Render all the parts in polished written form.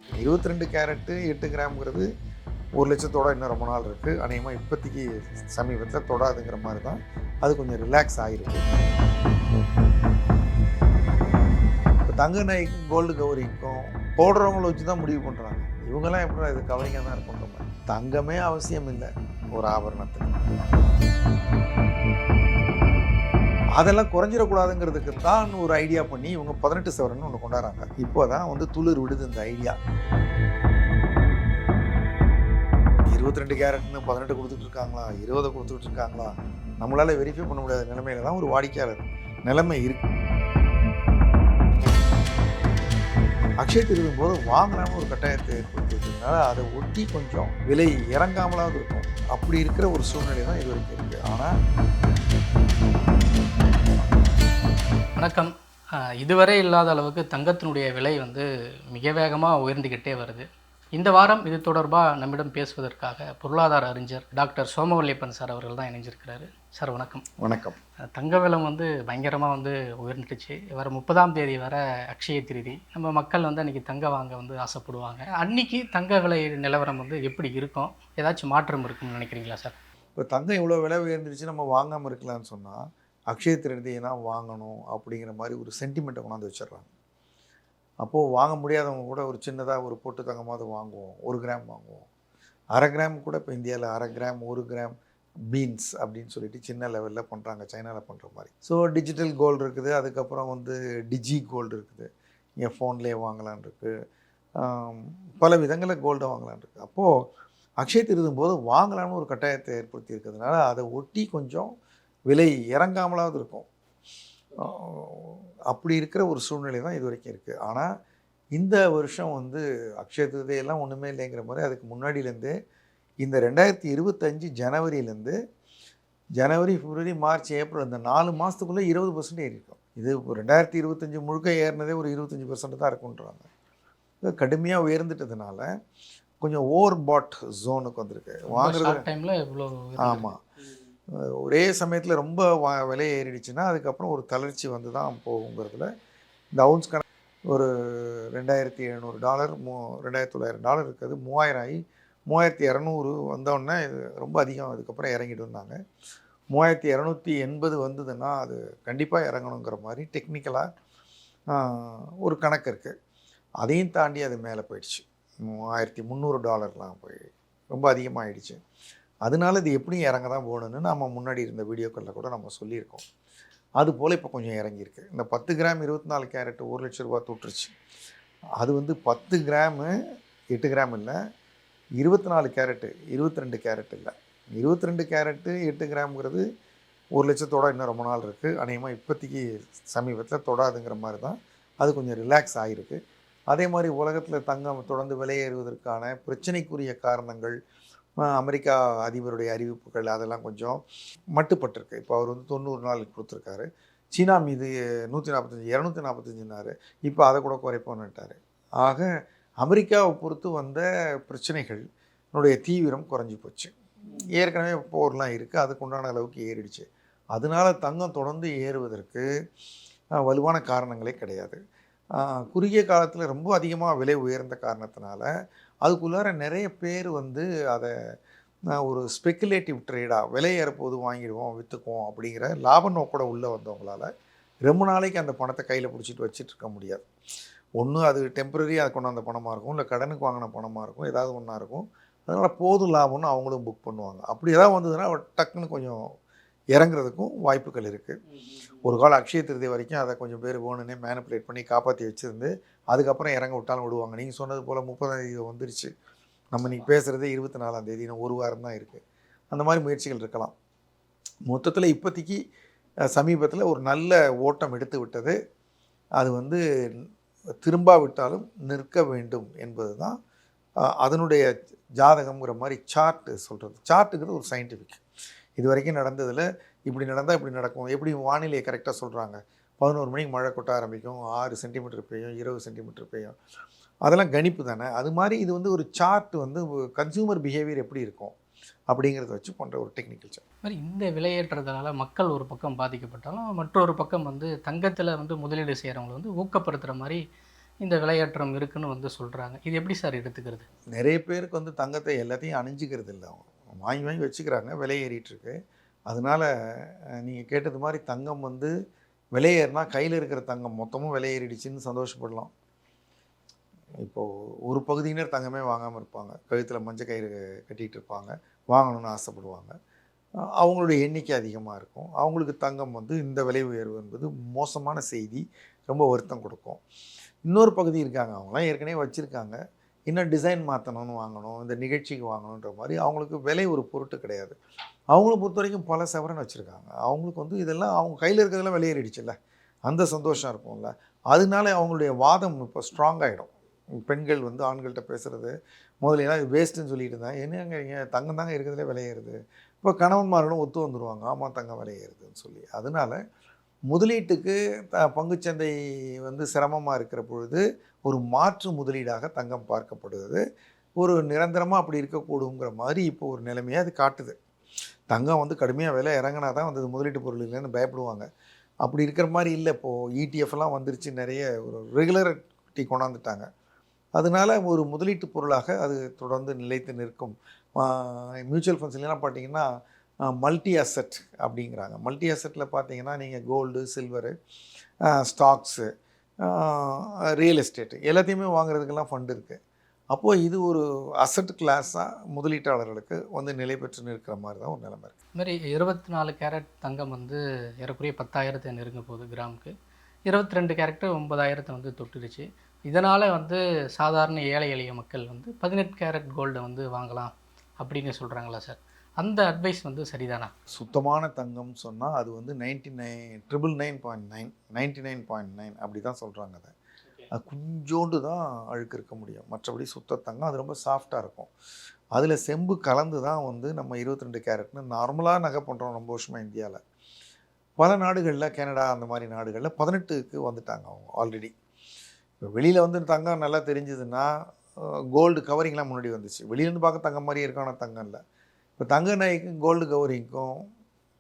22 carrot 8 கிராம்ங்கிறது 1,00,000 இன்னும் ரொம்ப நாள் இருக்குது. அநேகமாக இப்போதைக்கு சமீபத்தில் தொடாதுங்கிற மாதிரி தான் அது கொஞ்சம் ரிலாக்ஸ் ஆகிருக்கு. இப்போ தங்க நகைக்கும் கோல்டு கவரிங்க்கும் போடுறவங்கள வச்சு தான் முடிவு பண்ணுறாங்க. இவங்கெல்லாம் எப்படி இது கவரிங்காக தான் இருக்குன்ற மாதிரி. தங்கமே அவசியம் இல்லை ஒரு ஆபரணத்துக்கு. அதெல்லாம் குறைஞ்சிடக்கூடாதுங்கிறதுக்கு தான் ஒரு ஐடியா பண்ணி இவங்க 18 சவரன் ஒன்று கொண்டாடுறாங்க. இப்போ தான் வந்து துளிர் விடுது இந்த ஐடியா. 22 கேரட்னு 18 கொடுத்துட்டு இருக்காங்களா, 20 கொடுத்துட்டு இருக்காங்களா, நம்மளால வெரிஃபை பண்ண முடியாத நிலைமையில தான் ஒரு வாடிக்கையாளர் நிலைமை இருக்கு. அக்ஷய திருதியின் போது வாங்கலாம்னு ஒரு கட்டாயத்தை ஏற்படுத்தினால அதை ஒட்டி கொஞ்சம் விலை இறங்காமலாவது இருக்கும். அப்படி இருக்கிற ஒரு சூழ்நிலை தான் இது வரைக்கும் இருக்குது. ஆனால் வணக்கம். இதுவரை இல்லாத அளவுக்கு தங்கத்தினுடைய விலை வந்து மிக வேகமாக உயர்ந்துக்கிட்டே வருது. இந்த வாரம் இது தொடர்பாக நம்மிடம் பேசுவதற்காக பொருளாதார அறிஞர் டாக்டர் சோமவல்லியப்பன் சார் அவர்கள் தான் இணைஞ்சிருக்கிறாரு. சார் வணக்கம். வணக்கம். தங்க விலை வந்து பயங்கரமாக வந்து உயர்ந்துட்டுச்சு. வர 30ஆம் தேதி வர அக்ஷய திருதி. நம்ம மக்கள் வந்து அன்றைக்கி தங்கம் வாங்க வந்து ஆசைப்படுவாங்க. அன்றைக்கி தங்க விலை நிலவரம் வந்து எப்படி இருக்கும், ஏதாச்சும் மாற்றம் இருக்குன்னு நினைக்கிறீங்களா சார்? இப்போ தங்கம் இவ்வளோ விலை உயர்ந்துருச்சு நம்ம வாங்காமல் இருக்கலாம்னு சொன்னால் அக்ஷய திருதியை தான் வாங்கணும் அப்படிங்கிற மாதிரி ஒரு சென்டிமெண்ட்டை கொண்டாந்து வச்சிடுறாங்க. அப்போது வாங்க முடியாதவங்க கூட ஒரு சின்னதாக ஒரு பொட்டு தங்கமாவது வாங்குவோம். 1 கிராம் வாங்குவோம். 1/2 கிராம் கூட இப்போ இந்தியாவில் 1/2 கிராம் 1 கிராம் பீன்ஸ் அப்படின்னு சொல்லிட்டு சின்ன லெவலில் பண்ணுறாங்க, சைனாவில் பண்ணுற மாதிரி. ஸோ டிஜிட்டல் கோல்டு இருக்குது, அதுக்கப்புறம் வந்து டிஜி கோல்டு இருக்குது, இங்கே ஃபோன்லேயே வாங்கலான் இருக்குது, பல விதங்களில் கோல்டை வாங்கலான் இருக்குது. அப்போது அக்ஷய திருதும் போது வாங்கலான்னு ஒரு கட்டாயத்தை ஏற்படுத்தி இருக்கிறதுனால அதை ஒட்டி கொஞ்சம் விலை இறங்காமலாவது இருக்கும். அப்படி இருக்கிற ஒரு சூழ்நிலை தான் இது வரைக்கும் இருக்குது. ஆனால் இந்த வருஷம் வந்து அக்ஷய திருதியெல்லாம் ஒன்றுமே இல்லைங்கிற மாதிரி அதுக்கு முன்னாடியிலேருந்தே இந்த 2025 ஜனவரியிலேருந்து ஜனவரி, பிப்ரவரி, மார்ச், ஏப்ரல் இந்த 4 மாதத்துக்குள்ளே 20% ஏறியிருக்கும். இது 2025 முழுக்க ஏறினதே ஒரு 25% தான் இருக்குன்றாங்க. இது கடுமையாக உயர்ந்துட்டதுனால கொஞ்சம் ஓவர் பாட் ஜோனுக்கு வந்திருக்கு. வாங்குறது டைமில் இவ்வளோ. ஆமாம், ஒரே சமயத்தில் ரொம்ப விலை ஏறிடுச்சுன்னா அதுக்கப்புறம் ஒரு தளர்ச்சி வந்து தான் போகுங்கிறதுல இந்த அவுன்ஸ் ஒரு $2,700 $2,900 இருக்குது. 3000 ஆகி 3200 வந்தோடனே இது ரொம்ப அதிகம். அதுக்கப்புறம் இறங்கிட்டு வந்தாங்க. 3280 வந்ததுன்னா அது கண்டிப்பாக இறங்கணுங்கிற மாதிரி டெக்னிக்கலாக ஒரு கணக்கு இருக்குது. அதையும் தாண்டி அது மேலே போயிடுச்சு. $3,300 போய் ரொம்ப அதிகமாகிடுச்சு. அதனால இது எப்படியும் இறங்க தான் போகணுன்னு நம்ம முன்னாடி இருந்த வீடியோக்களில் கூட நம்ம சொல்லியிருக்கோம். அதுபோல் இப்போ கொஞ்சம் இறங்கியிருக்கு. இந்த 10 கிராம் 24 கேரட்டு $1,00,000 தொட்டுருச்சு. அது வந்து 10 கிராமு 8 கிராம் இல்லை, 24 கேரட்டு 22 கேரட் இல்லை. 22 கேரட்டு 8 கிராம்ங்கிறது 1,00,000 இன்னும் ரொம்ப நாள் இருக்குது. அநேகமாக இப்போதைக்கு சமீபத்தில் தொடாதுங்கிற மாதிரி தான் அது கொஞ்சம் ரிலாக்ஸ் ஆகிருக்கு. அதே மாதிரி உலகத்தில் தங்கம் தொடர்ந்து விலையேறுவதற்கான பிரச்சனைக்குரிய காரணங்கள், அமெரிக்கா அதிபருடைய அறிவிப்புகள் அதெல்லாம் கொஞ்சம் மட்டுப்பட்டிருக்கு. இப்போ அவர் வந்து 90 நாள் கொடுத்துருக்காரு. சீனா மீது 145 245னாரு. இப்போ அதை கூட குறைப்போன்னுட்டார். ஆக அமெரிக்காவை பொறுத்து வந்த பிரச்சனைகளுடைய தீவிரம் குறைஞ்சி போச்சு. ஏற்கனவே போர்லாம் இருக்குது, அதுக்கு உண்டான அளவுக்கு ஏறிடுச்சு. அதனால தங்கம் தொடர்ந்து ஏறுவதற்கு வலுவான காரணங்களே கிடையாது. குறுகிய காலத்தில் ரொம்ப அதிகமாக விலை உயர்ந்த காரணத்தினால அதுக்குள்ளார நிறைய பேர் வந்து அதை ஒரு ஸ்பெக்குலேட்டிவ் ட்ரேடாக விலை ஏறப்போது வாங்கிடுவோம் விற்றுக்குவோம் அப்படிங்கிற லாப நோக்கோட உள்ளே வந்தவங்களால் ரொம்ப நாளைக்கு அந்த பணத்தை கையில் பிடிச்சிட்டு வச்சுட்டு இருக்க முடியாது. ஒன்று அது டெம்பரரி, அதை கொண்டாந்த பணமாக இருக்கும், இல்லை கடனுக்கு வாங்கின பணமாக இருக்கும், ஏதாவது ஒன்றா இருக்கும். அதனால் போதும் லாபம்னு அவங்களும் புக் பண்ணுவாங்க. அப்படி ஏதாவது வந்ததுன்னா டக்குன்னு கொஞ்சம் இறங்குறதுக்கும் வாய்ப்புகள் இருக்குது. ஒரு காலம் அக்ஷய திருதி வரைக்கும் அதை கொஞ்சம் பேர் வேணுன்னே மேனிப்புலேட் பண்ணி காப்பாற்றி வச்சுருந்து அதுக்கப்புறம் இறங்க விட்டாலும் விடுவாங்க. நீங்கள் சொன்னது போல் 30ஆம் தேதி வந்துருச்சு. நம்ம இன்றைக்கி பேசுகிறதே 24ஆம் தேதி, இன்னும் ஒரு வாரம் தான் இருக்குது. அந்த மாதிரி முயற்சிகள் இருக்கலாம். மொத்தத்தில் இப்போதைக்கு சமீபத்தில் ஒரு நல்ல ஓட்டம் எடுத்து விட்டது. அது வந்து திரும்பாவிட்டாலும் நிற்க வேண்டும் என்பது தான் அதனுடைய ஜாதகம்ங்கிற மாதிரி சார்ட்டு சொல்கிறது. சார்ட்டுங்கிறது ஒரு சயின்டிஃபிக். இது வரைக்கும் நடந்ததில் இப்படி நடந்தால் இப்படி நடக்கும். எப்படி வானிலையை கரெக்டாக சொல்கிறாங்க. 11 மணிக்கு மழை கொட்ட ஆரம்பிக்கும், 6 சென்டிமீட்டர் பெய்யும், 20 சென்டிமீட்டர் பெய்யும். அதெல்லாம் கணிப்பு தானே. அது மாதிரி இது வந்து ஒரு சார்ட் வந்து கன்சியூமர் பிஹேவியர் எப்படி இருக்கும் அப்படிங்கிறத வச்சு பண்ணுற ஒரு டெக்னிக்கல் சார்ட். மாதிரி இந்த விலையேற்றதுனால மக்கள் ஒரு பக்கம் பாதிக்கப்பட்டாலும் மற்றொரு பக்கம் வந்து தங்கத்தில் வந்து முதலீடு செய்கிறவங்களை வந்து ஊக்கப்படுத்துகிற மாதிரி இந்த விலையேற்றம் இருக்குன்னு வந்து சொல்கிறாங்க. இது எப்படி சார் எடுத்துக்கிறது? நிறைய பேருக்கு வந்து தங்கத்தை எல்லாத்தையும் அணிஞ்சிக்கிறது இல்லை, அவங்க வாங்கி வாங்கி வச்சுக்கிறாங்க, விலை ஏறிட்டுருக்கு. அதனால் நீங்கள் கேட்டது மாதிரி தங்கம் வந்து விலை ஏறினா கையில் இருக்கிற தங்கம் மொத்தமும் விலை ஏறிடுச்சின்னு சந்தோஷப்படலாம். இப்போது ஒரு பகுதியினர் தங்கமே வாங்காமல் இருப்பாங்க, கழுத்தில் மஞ்சள் கயிறு கட்டிகிட்டு இருப்பாங்க, வாங்கணும்னு ஆசைப்படுவாங்க. அவங்களுடைய எண்ணிக்கை அதிகமாக இருக்கும். அவங்களுக்கு தங்கம் வந்து இந்த விலை உயர்வு என்பது மோசமான செய்தி, ரொம்ப வருத்தம் கொடுக்கும். இன்னொரு பகுதி இருக்காங்க, அவங்களாம் ஏற்கனவே வச்சுருக்காங்க, இன்னும் டிசைன் மாற்றணும்னு வாங்கணும், இந்த நிகழ்ச்சிக்கு வாங்கணுன்ற மாதிரி அவங்களுக்கு விலை ஒரு பொருட்டு கிடையாது. அவங்கள பொறுத்த வரைக்கும் பல சவரன் வச்சுருக்காங்க. அவங்களுக்கு வந்து இதெல்லாம் அவங்க கையில் இருக்கிறதெல்லாம் வெளியேறிடுச்சுல்ல, அந்த சந்தோஷம் இருக்கும்ல. அதனால அவங்களுடைய வாதம் இப்போ ஸ்ட்ராங் ஆகிடும். பெண்கள் வந்து ஆண்கள்கிட்ட பேசுகிறது முதல்ல வேஸ்ட்டுன்னு சொல்லிட்டு இருந்தாங்க, என்னங்க தங்கம் தாங்க இருக்கிறதுலே விலையேறுது. இப்போ கணவன்மார்களும் ஒத்து வந்துடுவாங்க, ஆமாம் தங்கம் விலையேறுதுன்னு சொல்லி. அதனால் முதலீட்டுக்கு பங்குச்சந்தை வந்து சிரமமாக இருக்கிற பொழுது ஒரு மாற்று முதலீடாக தங்கம் பார்க்கப்படுவது, ஒரு நிரந்தரமாக அப்படி இருக்கக்கூடுங்கிற மாதிரி இப்போ ஒரு நிலைமையை அது காட்டுது. தங்கம் வந்து கடுமையாக விலை இறங்கினா தான் வந்து முதலீட்டு பொருள் இல்லைன்னு பயப்படுவாங்க. அப்படி இருக்கிற மாதிரி இல்லை. இப்போது இடிஎஃப்லாம் வந்துருச்சு, நிறைய ஒரு ரெகுலரிட்டி கொண்டாந்துட்டாங்க. அதனால் ஒரு முதலீட்டு பொருளாக அது தொடர்ந்து நிலைத்து நிற்கும். மியூச்சுவல் ஃபண்ட்ஸ்லாம் பார்த்தீங்கன்னா மல்டி அசெட் அப்படிங்கிறாங்க. மல்டி அசெட்டில் பார்த்தீங்கன்னா நீங்கள் gold, silver, stocks, real estate எல்லாத்தையுமே வாங்குறதுக்கெல்லாம் ஃபண்ட் இருக்குது. அப்போது இது ஒரு அசட் கிளாஸாக முதலீட்டாளர்களுக்கு வந்து நிலை பெற்று நிற்கிற மாதிரி தான் ஒரு நிலைமை இருக்குது. இதுமாதிரி 24 கேரட் தங்கம் வந்து ஏறக்குறைய 10,000 நெருங்க போகுது கிராமுக்கு. 22 கேரட்டு 9,000 வந்து தொட்டுருச்சு. இதனால் வந்து சாதாரண ஏழை எளிய மக்கள் வந்து 18 கேரட் கோல்டை வந்து வாங்கலாம் அப்படின்னு சொல்கிறாங்களா சார்? அந்த அட்வைஸ் வந்து சரிதானா? சுத்தமான தங்கம் சொன்னால் அது வந்து 99.9 99.9 அப்படி தான் சொல்கிறாங்க. அதை அது கொஞ்சோண்டு தான் அழுக்கு இருக்க முடியும், மற்றபடி சுத்த தங்கம் அது ரொம்ப சாஃப்டாக இருக்கும். அதில் செம்பு கலந்து தான் வந்து நம்ம 22 கேரட்னு நார்மலாக நகை பண்ணுறோம் ரொம்ப வருஷமாக இந்தியாவில். பல நாடுகளில், கனடா அந்த மாதிரி நாடுகளில் 18க்கு வந்துட்டாங்க அவங்க ஆல்ரெடி. இப்போ வெளியில் வந்து தங்கம் நல்லா தெரிஞ்சதுன்னா கோல்டு கவரிங்லாம் முன்னாடி வந்துச்சு. வெளியிலேருந்து பார்க்க தங்கம் மாதிரியே இருக்கான தங்கம் இல்லை. இப்போ தங்க நகைக்கும் கோல்டு கவரிங்க்கும்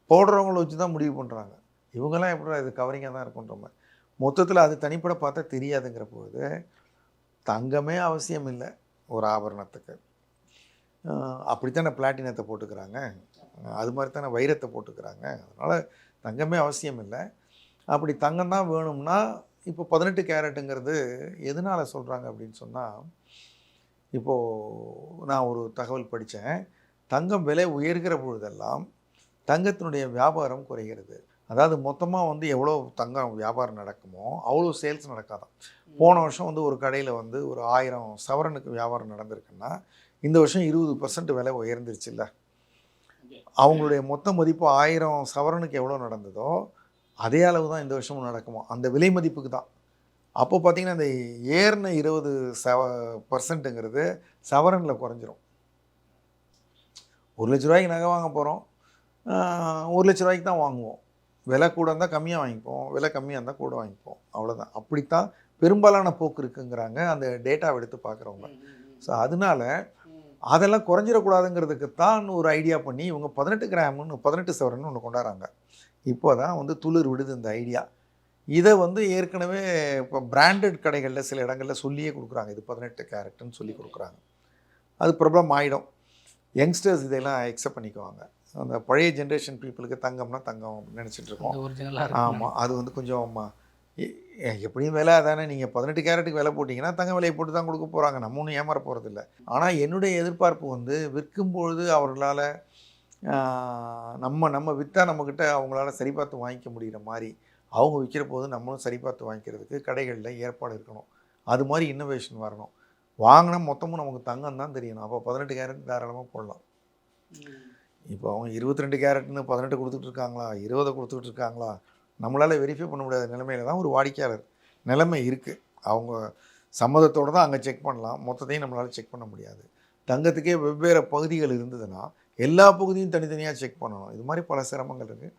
போடுறவங்கள வச்சு தான் முடிவு பண்ணுறாங்க. இவங்கெல்லாம் எப்படி இது கவரிங்காக தான் இருக்குன்ற மாதிரி. மொத்தத்தில் அது தனிப்பட பார்த்தா தெரியாதுங்கிற போது தங்கமே அவசியம் இல்லை ஒரு ஆபரணத்துக்கு. அப்படித்தானே பிளாட்டினத்தை போட்டுக்கிறாங்க, அது மாதிரி தானே வைரத்தை போட்டுக்கிறாங்க. அதனால் தங்கமே அவசியம் இல்லை. அப்படி தங்கம் தான் வேணும்னா இப்போ 18 கேரட்டுங்கிறது எதனால் சொல்கிறாங்க அப்படின்னு சொன்னால், இப்போது நான் ஒரு தகவல் படித்தேன். தங்கம் விலை உயர்கிற பொழுதெல்லாம் தங்கத்தினுடைய வியாபாரம் குறைகிறது. அதாவது மொத்தமாக வந்து எவ்வளோ தங்கம் வியாபாரம் நடக்குமோ அவ்வளோ சேல்ஸ் நடக்காதான். போன வருஷம் வந்து ஒரு கடையில் வந்து ஒரு 1000 சவரனுக்கு வியாபாரம் நடந்திருக்குன்னா இந்த வருஷம் 20% விலை உயர்ந்துருச்சுல்ல. அவங்களுடைய மொத்த மதிப்பு 1000 சவரனுக்கு எவ்வளோ நடந்ததோ அதே அளவு தான் இந்த வருஷமும் நடக்குமோ, அந்த விலை மதிப்புக்கு தான். அப்போ பார்த்திங்கன்னா இந்த ஏறின 20% சவரனில் குறைஞ்சிரும். 1 லட்ச ரூபாய்க்கு நகை வாங்க போகிறோம், 1 லட்ச ரூபாய்க்கு தான் வாங்குவோம். விலை கூட இருந்தால் கம்மியாக வாங்கிப்போம், விலை கம்மியாக இருந்தால் கூட வாங்கிப்போம், அவ்வளோதான். அப்படித்தான் பெரும்பாலான போக்கு இருக்குங்கிறாங்க அந்த டேட்டாவை எடுத்து பார்க்குறவங்க. ஸோ அதனால் அதெல்லாம் குறைஞ்சிடக்கூடாதுங்கிறதுக்கு தான் ஒரு ஐடியா பண்ணி இவங்க 18 கிராம்னு 18 சவரன்னு ஒன்று கொண்டாடுறாங்க. இப்போ தான் வந்து துளிர் விடுது இந்த ஐடியா. இதை வந்து ஏற்கனவே இப்போ பிராண்டட் கடைகளில் சில இடங்களில் சொல்லியே கொடுக்குறாங்க, இது 18 கேரட்டுன்னு சொல்லி கொடுக்குறாங்க. அது ப்ராப்ளம் ஆகிடும். யங்ஸ்டர்ஸ் இதெல்லாம் அக்செப்ட் பண்ணிக்குவாங்க. அந்த பழைய ஜென்ரேஷன் பீப்புளுக்கு தங்கம்னா தங்கம் நினச்சிட்டு இருக்கோம். ஆமாம், அது வந்து கொஞ்சம் எப்படியும் விலை தானே. நீங்கள் 18 கேரட்டுக்கு விலை போட்டிங்கன்னா தங்க விலையை போட்டு தான் கொடுக்க போகிறாங்க, நம்ம ஒன்றும் ஏமாற போகிறதில்ல. ஆனால் என்னுடைய எதிர்பார்ப்பு வந்து விற்கும்பொழுது அவர்களால் நம்ம விற்றா நம்மக்கிட்ட அவங்களால சரி பார்த்து வாங்கிக்க முடிகிற மாதிரி, அவங்க விற்கிற போது நம்மளும் சரி பார்த்து வாங்கிக்கிறதுக்கு கடைகளில் ஏற்பாடு இருக்கணும். அது மாதிரி இன்னோவேஷன் வரணும். வாங்கினா மொத்தமும் நமக்கு தங்கம் தான் தெரியணும். அப்போ 18 கேரட் தாராளமாக போடலாம். இப்போ அவங்க 22 கேரட்னு 18 கொடுத்துட்ருக்காங்களா, 20 கொடுத்துட்ருக்காங்களா, நம்மளால் வெரிஃபை பண்ண முடியாத நிலைமையில தான் ஒரு வாடிக்கையாளர் நிலைமை இருக்குது. அவங்க சம்மதத்தோடு தான் அங்கே செக் பண்ணலாம், மொத்தத்தையும் நம்மளால் செக் பண்ண முடியாது. தங்கத்துக்கே வெவ்வேறு பகுதிகள் இருந்ததுன்னா எல்லா பகுதியும் தனித்தனியாக செக் பண்ணணும். இது மாதிரி பல சிரமங்கள் இருக்குது.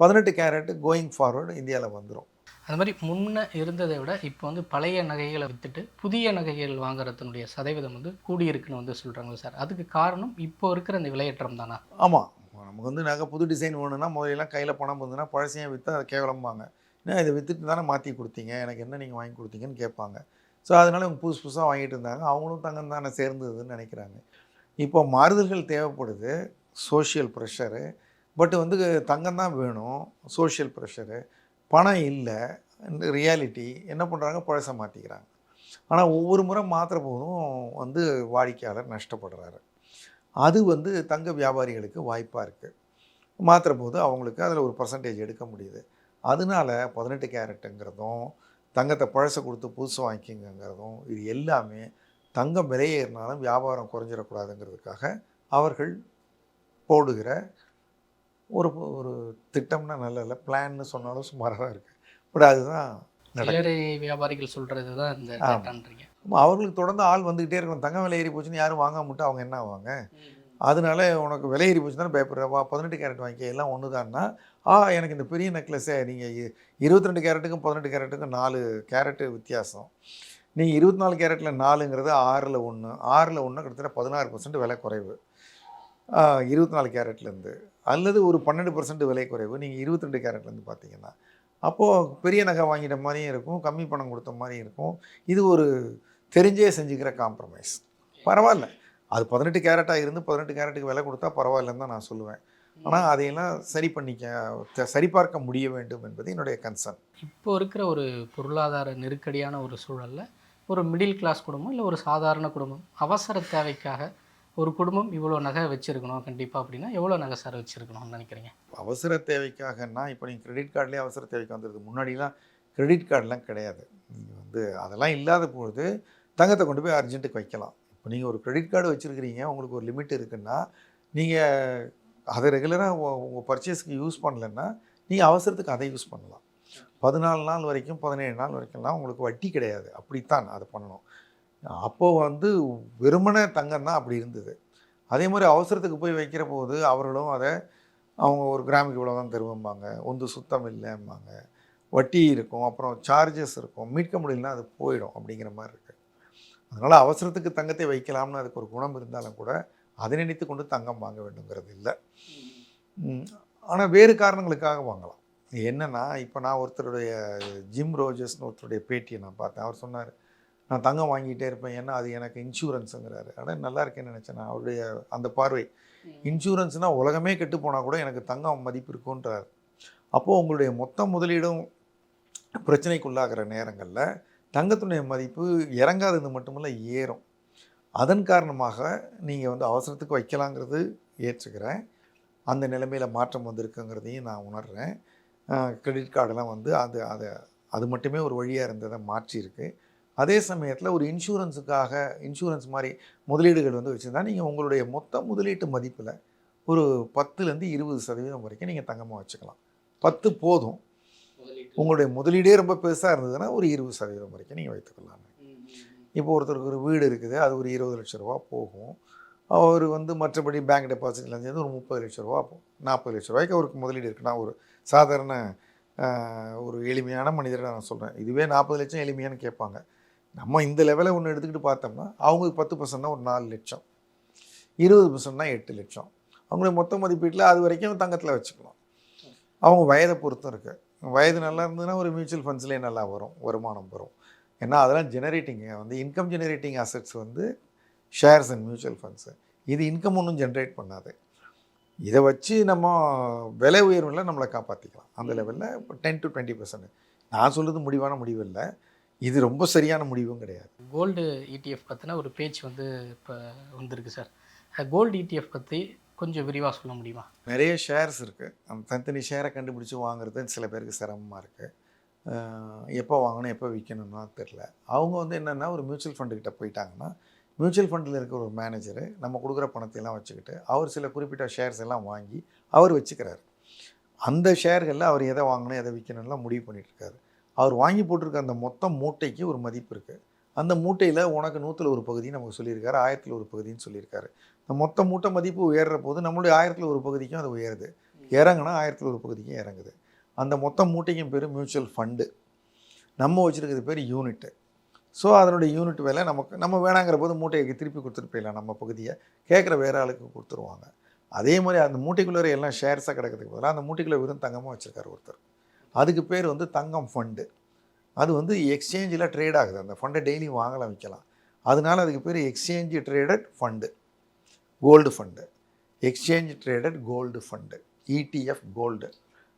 18 கேரட்டு கோயிங் ஃபார்வர்டு இந்தியாவில் வந்துடும். அது மாதிரி முன்ன இருந்ததை விட இப்போ வந்து பழைய நகைகளை விற்றுட்டு புதிய நகைகள் வாங்குறதுனுடைய சதவீதம் வந்து கூடியிருக்குன்னு வந்து சொல்கிறாங்க சார். அதுக்கு காரணம் இப்போ இருக்கிற அந்த விலையேற்றம் தானா? ஆமாம், நமக்கு வந்து நகை புது டிசைன் வேணும்னா முதலெல்லாம் கையில் பணம் இருந்ததுன்னா பழசையும் விற்றா அதை கேவலம்பாங்க. ஏன்னா இதை விற்றுட்டு தானே மாற்றி கொடுத்தீங்க, எனக்கு என்ன நீங்கள் வாங்கி கொடுத்தீங்கன்னு கேட்பாங்க. ஸோ அதனால் இவங்க புதுசு புதுசாக வாங்கிட்டு இருந்தாங்க. அவங்களும் தங்கம் தானே சேர்ந்ததுன்னு நினைக்கிறாங்க. இப்போ மாறுதல்கள் தேவைப்படுது. Social pressure. பட் வந்து தங்கம் தான் வேணும். Social pressure. பணம் இல்லை. இந்த ரியாலிட்டி என்ன பண்ணுறாங்க, பழச மாற்றிக்கிறாங்க. ஆனால் ஒவ்வொரு முறை மாற்றுற போதும் வந்து வாடிக்கையாளர் நஷ்டப்படுறாரு. அது வந்து தங்க வியாபாரிகளுக்கு வாய்ப்பாக இருக்குது. மாற்றுற போது அவங்களுக்கு அதில் ஒரு பர்சன்டேஜ் எடுக்க முடியுது. அதனால 18 கேரட்டுங்கிறதும் தங்கத்தை பழச கொடுத்து புதுசு வாங்கிக்கங்கிறதும் இது எல்லாமே தங்கம் விலை ஏறினாலும் வியாபாரம் குறைஞ்சிடக்கூடாதுங்கிறதுக்காக அவர்கள் போடுகிற ஒரு ஒரு திட்டம்னா நல்ல இல்லை, பிளான்னு சொன்னாலும் சுமாராக தான் இருக்குது. பட் அதுதான் சில்லறை வியாபாரிகள் சொல்கிறது தான் இந்த டேட்டான்றீங்க. அவர்களுக்கு தொடர்ந்து ஆள் வந்துக்கிட்டே இருக்கணும். தங்கம் விலை ஏறி போச்சுன்னு யாரும் வாங்காம விட்டு அவங்க என்ன ஆவாங்க? அதனால உனக்கு விலை ஏறி போச்சுன்னா பயப்படுறவா 18 கேரட் வாங்கிக்க எல்லாம் ஒன்று தான்னா, எனக்கு இந்த பெரிய நெக்லஸே நீங்கள் 22 கேரட்டுக்கும் 18 கேரட்டுக்கும் 4 கேரட்டு வித்தியாசம். நீங்கள் 24 கேரட்டில் 4ங்கிறது 6ல் 1, 6ல் 1 கிட்டத்தட்ட 16% விலை குறைவு 24 கேரட்லேருந்து. அல்லது ஒரு 12% விலை குறைவு நீங்கள் 22 கேரட்லேருந்து பார்த்தீங்கன்னா. அப்போது பெரிய நகை வாங்கிட்ட மாதிரியும் இருக்கும், கம்மி பணம் கொடுத்த மாதிரியும் இருக்கும். இது ஒரு தெரிஞ்சே செஞ்சுக்கிற காம்ப்ரமைஸ். பரவாயில்ல, அது 18 கேரட்டாக இருந்து 18 கேரட்டுக்கு விலை கொடுத்தா பரவாயில்லன்னு தான் நான் சொல்லுவேன். ஆனால் அதையெல்லாம் சரிபார்க்க முடிய வேண்டும் என்பது என்னுடைய கன்சர்ன். இப்போ இருக்கிற ஒரு பொருளாதார நெருக்கடியான ஒரு சூழலில் ஒரு மிடில் கிளாஸ் குடும்பம் இல்லை ஒரு சாதாரண குடும்பம் அவசர தேவைக்காக ஒரு குடும்பம் இவ்வளோ நகை வச்சுருக்கணும் கண்டிப்பாக அப்படின்னா எவ்வளோ நகை சார் வச்சுருக்கணும்னு நினைக்கிறீங்க? அவசர தேவைக்காகன்னா இப்போ நீங்கள் கிரெடிட் கார்டுலேயே அவசர தேவைக்கு வந்துருக்கு. முன்னாடிலாம் கிரெடிட் கார்டெலாம் கிடையாது. நீங்கள் வந்து அதெல்லாம் இல்லாத பொழுது தங்கத்தை கொண்டு போய் அர்ஜென்ட்டுக்கு வைக்கலாம். இப்போ நீங்கள் ஒரு கிரெடிட் கார்டு வச்சுருக்கிறீங்க, உங்களுக்கு ஒரு லிமிட் இருக்குன்னா நீங்கள் அதை ரெகுலராக உங்கள் பர்ச்சேஸ்க்கு யூஸ் பண்ணலைன்னா நீங்கள் அவசரத்துக்கு அதை யூஸ் பண்ணலாம். 14 நாள் வரைக்கும் 17 நாள் வரைக்கும்லாம் உங்களுக்கு வட்டி கிடையாது. அப்படித்தான் அதை பண்ணணும். அப்போது வந்து வெறுமனே தங்கம் தான் அப்படி இருந்தது. அதே மாதிரி அவசரத்துக்கு போய் வைக்கிற போது அவர்களும் அதை அவங்க ஒரு கிராமுக்கு இவ்வளோ தான் தருவாங்க, ஒன்று சுத்தம் இல்லைம்பாங்க, வட்டி இருக்கும், அப்புறம் சார்ஜஸ் இருக்கும், மீட்க முடியலன்னா அது போயிடும் அப்படிங்கிற மாதிரி இருக்குது. அதனால் அவசரத்துக்கு தங்கத்தை வைக்கலாம்னு அதுக்கு ஒரு குணம் இருந்தாலும் கூட அதை நினைத்து கொண்டு தங்கம் வாங்க வேண்டுங்கிறது இல்லை. ஆனால் வேறு காரணங்களுக்காக வாங்கலாம். என்னென்னா இப்போ நான் ஒருத்தருடைய ஜிம் ரோஜர்ஸ்னு ஒருத்தருடைய பேட்டியை நான் பார்த்தேன். அவர் சொன்னார், நான் தங்கம் வாங்கிட்டே இருப்பேன், ஏன்னா அது எனக்கு இன்சூரன்ஸுங்கிறாரு. ஆனால் நல்லா இருக்கேன்னு நினச்சேன் நான். அவருடைய அந்த பார்வை இன்சூரன்ஸ்னால் உலகமே கெட்டு போனால் கூட எனக்கு தங்கம் மதிப்பு இருக்குன்றார். அப்போது உங்களுடைய மொத்த முதலீடும் பிரச்சனைக்குள்ளாகிற நேரங்களில் தங்கத்துடைய மதிப்பு இறங்காதது மட்டுமில்ல ஏறும். அதன் காரணமாக நீங்கள் வந்து அவசரத்துக்கு வைக்கலாங்கிறது ஏற்றுக்கிறேன். அந்த நிலைமையில் மாற்றம் வந்திருக்குங்கிறதையும் நான் உணர்கிறேன். கிரெடிட் கார்டெல்லாம் வந்து அது மட்டுமே ஒரு வழியாக இருந்ததை மாற்றியிருக்கு. அதே சமயத்தில் ஒரு இன்சூரன்ஸ் மாதிரி முதலீடுகள் வந்து வச்சுருந்தா நீங்கள் உங்களுடைய மொத்த முதலீட்டு மதிப்பில் ஒரு 10லேருந்து 20% வரைக்கும் நீங்கள் தங்கமாக வச்சுக்கலாம். 10 போதும். உங்களுடைய முதலீடே ரொம்ப பெருசாக இருந்ததுன்னா ஒரு 20% வரைக்கும் நீங்கள் வைத்துக்கலாங்க. இப்போ ஒருத்தருக்கு ஒரு வீடு இருக்குது, அது ஒரு 20 லட்ச ரூபா போகும். அவர் வந்து மற்றபடி பேங்க் டெபாசிட்லேருந்து ஒரு 30 லட்ச ரூபா போகும். 40 லட்ச ரூபாய்க்கு அவருக்கு முதலீடு இருக்குன்னா ஒரு சாதாரண ஒரு எளிமையான மனிதரை நான் சொல்கிறேன். இதுவே 40 லட்சம் எளிமையானு கேட்பாங்க. நம்ம இந்த லெவலில் ஒன்று எடுத்துக்கிட்டு பார்த்தோம்னா அவங்களுக்கு 10% தான் ஒரு 4 லட்சம், 20% தான் 8 லட்சம். அவங்களுடைய மொத்த மதிப்பீட்டில் அது வரைக்கும் தங்கத்தில் வச்சுக்கலாம். அவங்க வயதை பொறுத்தும் இருக்குது. வயது நல்லா இருந்ததுன்னா ஒரு மியூச்சுவல் ஃபண்ட்ஸ்லேயே நல்லா வருமானம் வரும். ஏன்னா அதெல்லாம் வந்து இன்கம் ஜெனரேட்டிங் அசெட்ஸ் வந்து ஷேர்ஸ் அண்ட் மியூச்சுவல் ஃபண்ட்ஸு. இது இன்கம் ஒன்றும் ஜென்ரேட் பண்ணாது. இதை வச்சு நம்ம விலை உயர்வில் நம்மளை காப்பாற்றிக்கலாம். அந்த லெவலில் இப்போ 10 to 20%. நான் சொல்கிறது முடிவான முடிவு இல்லை, இது ரொம்ப சரியான முடிவும் கிடையாது. கோல்டு ETF பற்றின ஒரு பேச்சு வந்து இப்போ வந்திருக்கு சார். கோல்டு ETF பற்றி கொஞ்சம் விரிவாக சொல்ல முடியுமா? நிறைய ஷேர்ஸ் இருக்குது. அந்த தனித்தனி ஷேரை கண்டுபிடிச்சி வாங்குறது சில பேருக்கு சிரமமாக இருக்குது. எப்போ வாங்கணும் எப்போ விற்கணும்னா தெரில. அவங்க வந்து என்னென்னா ஒரு மியூச்சுவல் ஃபண்டுக்கிட்ட போயிட்டாங்கன்னா மியூச்சுவல் ஃபண்டில் இருக்கிற ஒரு மேனேஜரு நம்ம கொடுக்குற பணத்தையெல்லாம் வச்சுக்கிட்டு அவர் சில குறிப்பிட்ட ஷேர்ஸ் எல்லாம் வாங்கி அவர் வச்சுக்கிறாரு. அந்த ஷேர்களில் அவர் எதை வாங்கணும் எதை விற்கணும்லாம் முடிவு பண்ணிகிட்ருக்காரு. அவர் வாங்கி போட்டிருக்க அந்த மொத்த மூட்டைக்கு ஒரு மதிப்பு இருக்குது. அந்த மூட்டையில் உனக்கு 100ல் ஒரு பகுதி நமக்கு சொல்லியிருக்காரு, 1000ல் ஒரு பகுதின்னு சொல்லியிருக்காரு. இந்த மொத்த மூட்டை மதிப்பு உயர்ற போது நம்மளுடைய 1000ல் ஒரு பகுதிக்கும் அது உயருது, இறங்குனா 1000ல் ஒரு பகுதிக்கும் இறங்குது. அந்த மொத்த மூட்டைக்கும் பேர் மியூச்சுவல் ஃபண்டு. நம்ம வச்சுருக்கிறது பேர் யூனிட்டு. ஸோ அதனுடைய யூனிட் விலை நம்ம வேணாங்கிற போது மூட்டையை திருப்பி கொடுத்துட்டு போயிடலாம். நம்ம பகுதியை கேட்குற வேறு ஆளுக்கு கொடுத்துருவாங்க. அதே மாதிரி அந்த மூட்டைக்குள்ளே எல்லாம் ஷேர்ஸாக கிடக்கிறதுக்கு பதிலாக அந்த மூட்டைக்குள்ளே வெறும் தங்கமாக வச்சுருக்காரு ஒருத்தர். அதுக்கு பேர் வந்து தங்கம் ஃபண்டு. அது வந்து எக்ஸ்சேஞ்சில் ட்ரேட் ஆகுது. அந்த ஃபண்டை டெய்லி வாங்கலாம் விற்கலாம். அதனால அதுக்கு பேர் exchange traded fund, gold fund, exchange traded gold fund, ETF gold.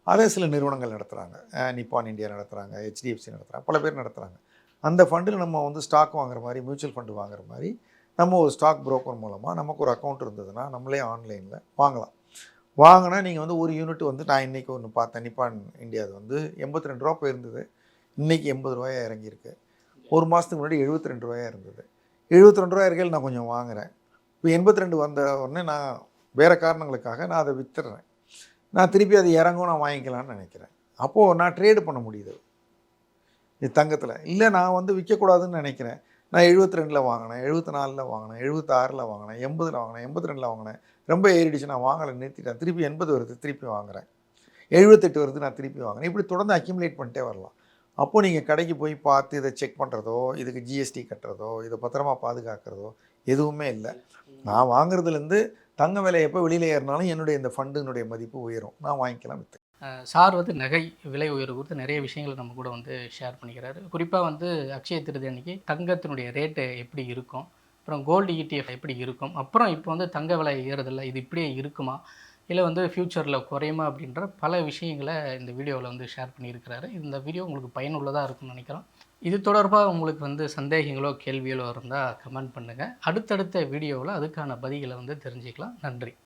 அதை சில நிறுவனங்கள் நடத்துகிறாங்க. நிப்பான் இந்தியா நடத்துகிறாங்க, HDFC நடத்துகிறாங்க, பல பேர் நடத்துகிறாங்க. அந்த ஃபண்டில் நம்ம வந்து ஸ்டாக் வாங்குற மாதிரி, மியூச்சுவல் ஃபண்டு வாங்குற மாதிரி நம்ம ஒரு ஸ்டாக் புரோக்கர் மூலமாக நமக்கு ஒரு அக்கௌண்ட் இருந்ததுன்னா நம்மளே ஆன்லைனில் வாங்கலாம். வாங்கினா நீங்கள் வந்து ஒரு யூனிட் வந்து நான் இன்றைக்கி ஒன்று பார்த்தேன், நிப்பான் இந்தியாவது வந்து ரூ. 82 போயிருந்தது, இன்றைக்கி ரூ. 80 இறங்கியிருக்கு. ஒரு மாதத்துக்கு முன்னாடி ரூ. 72 இருந்தது. ரூ. 72 இருக்கையில் நான் கொஞ்சம் வாங்குகிறேன். இப்போ 82 வந்த உடனே நான் வேறு காரணங்களுக்காக நான் அதை விற்றுறேன். நான் திருப்பி அது இறங்கும், நான் வாங்கிக்கலான்னு நினைக்கிறேன். அப்போது நான் ட்ரேடு பண்ண முடியுது இது தங்கத்தில். இல்லை நான் வந்து விற்கக்கூடாதுன்னு நினைக்கிறேன். நான் 72 வாங்கினேன், 74 வாங்கினேன், 76 வாங்கினேன், 80 வாங்கினேன், 82 வாங்கினேன். ரொம்ப ஏறிடுச்சு, நான் வாங்கலை, நிறுத்திட்டேன். திருப்பி 80 வருது, திருப்பி வாங்குகிறேன். 78 வருது, நான் திருப்பி வாங்குகிறேன். இப்படி தொடர்ந்து அக்யூமுலேட் பண்ணிட்டே வரலாம். அப்போது நீங்கள் கடைக்கு போய் பார்த்து இதை செக் பண்ணுறதோ, இதுக்கு GST கட்டுறதோ, இதை பத்திரமா பாதுகாக்கிறதோ எதுவுமே இல்லை. நான் வாங்குறதுலேருந்து தங்க விலை எப்போ வெளியில் ஏறினாலும் என்னுடைய இந்த ஃபண்டுனுடைய மதிப்பு உயரும், நான் வாங்கிக்கலாம் விற்று. சார் வந்து நகை விலை உயர்வு குறித்து நிறைய விஷயங்களை நம்ம கூட வந்து ஷேர் பண்ணிக்கிறாரு. குறிப்பாக வந்து அக்ஷய திருதி அன்னைக்கு தங்கத்தினுடைய ரேட்டு எப்படி இருக்கும், அப்புறம் கோல்டு ETF எப்படி இருக்கும், அப்புறம் இப்போ வந்து தங்க விலை ஏறுதில்லை, இது இப்படியே இருக்குமா இல்லை வந்து ஃப்யூச்சரில் குறையுமா அப்படின்ற பல விஷயங்களை இந்த வீடியோவில் வந்து ஷேர் பண்ணியிருக்கிறாரு. இந்த வீடியோ உங்களுக்கு பயனுள்ளதாக இருக்கும்னு நினைக்கிறோம். இது தொடர்பாக உங்களுக்கு வந்து சந்தேகங்களோ கேள்விகளோ இருந்தால் கமெண்ட் பண்ணுங்கள். அடுத்தடுத்த வீடியோவில் அதுக்கான பதில்களை வந்து தெரிஞ்சுக்கலாம். நன்றி.